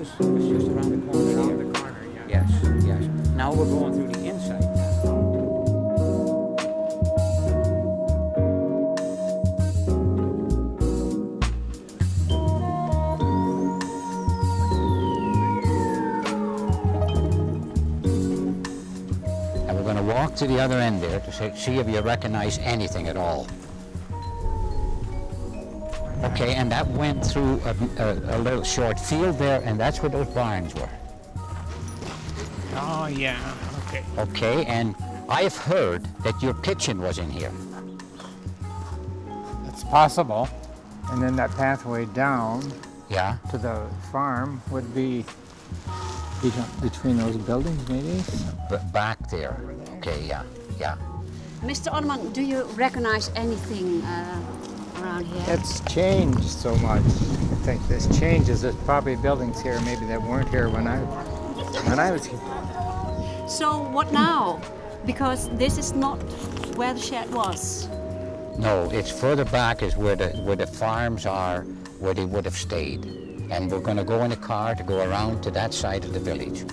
was just around the corner. Around the corner, yeah. Yes, yes. Now we're going through the inside. And we're going to walk to the other end there to see if you recognize anything at all. Okay, and that went through a little short field there, and that's where those barns were. Oh, yeah, okay. Okay, and I've heard that your kitchen was in here. It's possible. And then that pathway down Yeah? to the farm would be between those buildings, maybe? Back there. Okay, yeah, yeah. Mr. Ottoman, do you recognize anything around here? It's changed so much. I think there's changes. There's probably buildings here maybe that weren't here when I was here. So what now? Because this is not where the shed was. No, it's further back is where the farms are, where they would have stayed. And we're going to go in a car to go around to that side of the village.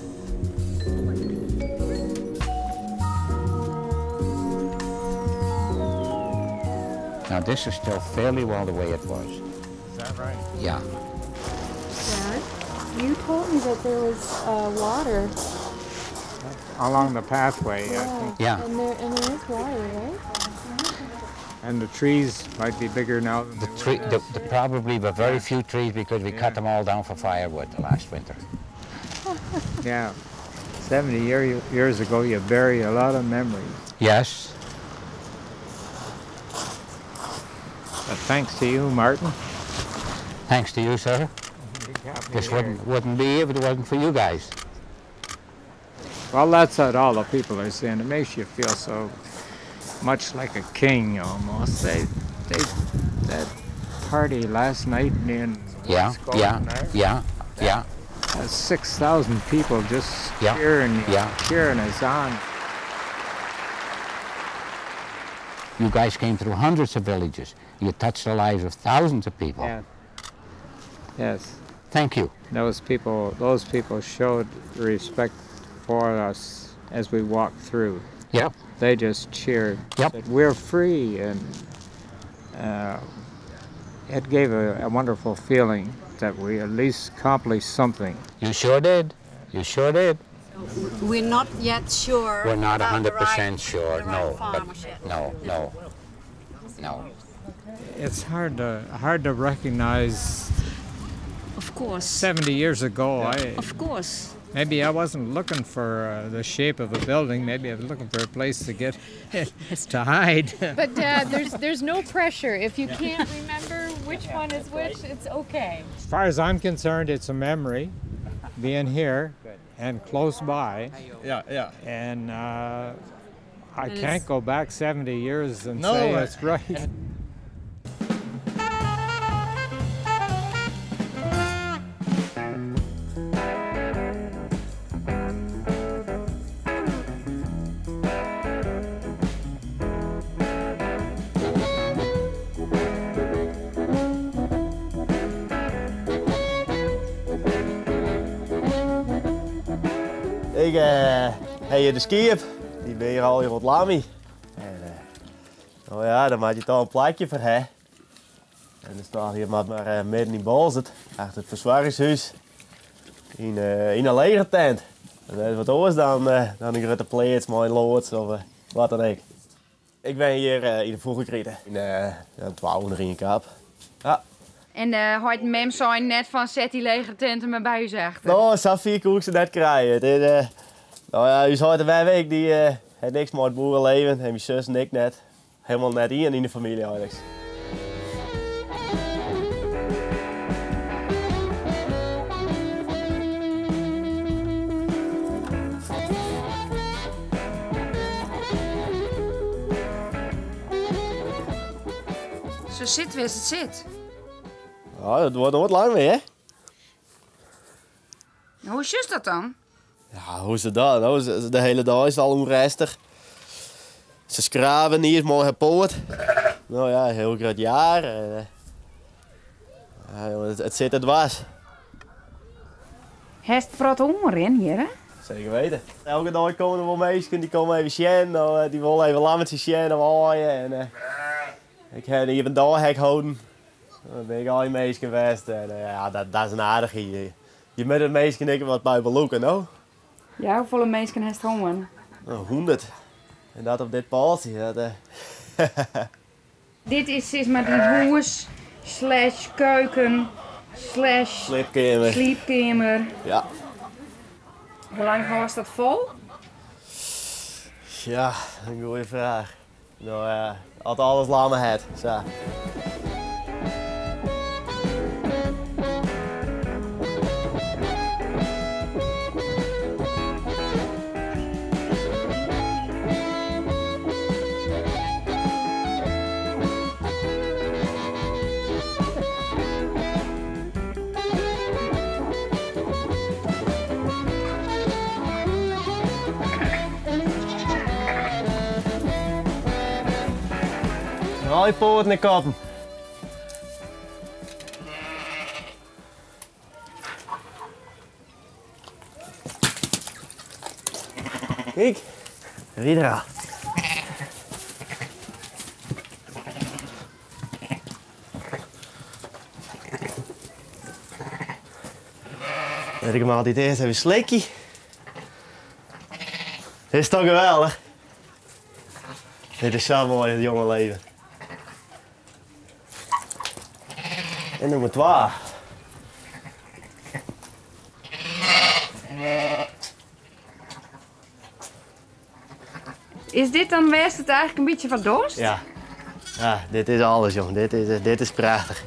Now this is still fairly well the way it was. Is that right? Yeah. Dad, you told me that there was water. Along the pathway, I think. Yeah. And there is water, right? And the trees might be bigger now than The probably were very few trees because we cut them all down for firewood the last winter. Yeah. 70 years ago, you bury a lot of memories. Yes. But thanks to you, Martin. Thanks to you, sir. This wouldn't be if it wasn't for you guys. Well, that's what all the people are saying. It makes you feel so much like a king almost. That party last night in Yeah, yeah. 6,000 people just cheering us on. You guys came through hundreds of villages. You touched the lives of thousands of people. Yeah. Yes. Thank you. Those people showed respect for us as we walked through. Yep. They just cheered. Yep. Said, we're free, and it gave a wonderful feeling that we at least accomplished something. You sure did. You sure did. We're not yet sure. We're not about the 100% right- sure. the right No. farm But shed. no. It's hard to recognize. Of course. 70 years ago, Of course. maybe I wasn't looking for the shape of a building. Maybe I was looking for a place to get to hide. But Dad, there's no pressure. If you can't remember which one is which, it's okay. As far as I'm concerned, it's a memory, being here and close by. Yeah. And I can't go back 70 years and No, say it's right. Ik heb hier de skiën, die ben hier al in wat lammy. En nou ja, daar maak je toch een plekje voor, hè. En dan staat hier maar midden in Balzet, achter het verzorgingshuis, in een legertent. En dat is wat anders dan een grote plaats, maar een loods of wat dan ook. Ik ben hier in de vroege krieten, in 1200 in je kap. Ja. En had mem zei net van zet die lege tenten maar bij u zegt. Nou, zo 4 koek ze net krijgen. Nou ja, u zei de week die heeft niks met het boerenleven. En mijn zus en ik net. Helemaal net in de familie eigenlijk. Zo zit wist het zit. Ja, dat wordt nooit lang meer, hè? Hoe is dat dan? Ja, hoe is het dan? Nou, de hele dag is het al onrustig. Ze schraven hier, mooi gepoord. Nou ja, heel groot jaar. Ja, het zit het was. Hest praat honger in hier, hè? Zeker weten. Elke dag komen er wel meisjes, die komen even zien, die willen even lammetjes zien en waaien. En, ik heb hier een doorhek houden. Dan ben ik al die meisjes geweest en ja, dat is een aardige. Je moet het meisje niks wat bij beloeken, no? Ja, hoeveel mensen heeft honger? 100. En dat op dit paaltje. Dit is maar die huis, keuken, Sleepkamer. Ja. Hoe lang was dat vol? Ja, een goede vraag. Nou ja, had alles lang het. Zo. Al je poorten en kappen. Kijk, Riedra. Zet ik hem altijd eerst even slikkie. Dit is toch geweldig? Dit is zo mooi, het jonge leven. En nummer 2. Is dit dan best het eigenlijk een beetje van dorst? Ja. Ja, dit is alles, jong. Dit is prachtig.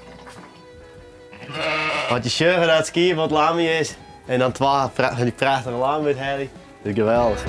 Wat je zorgen dat het skiën wat lamie is en dan 2 van die prachtige lamie met Harry. Dat is geweldig.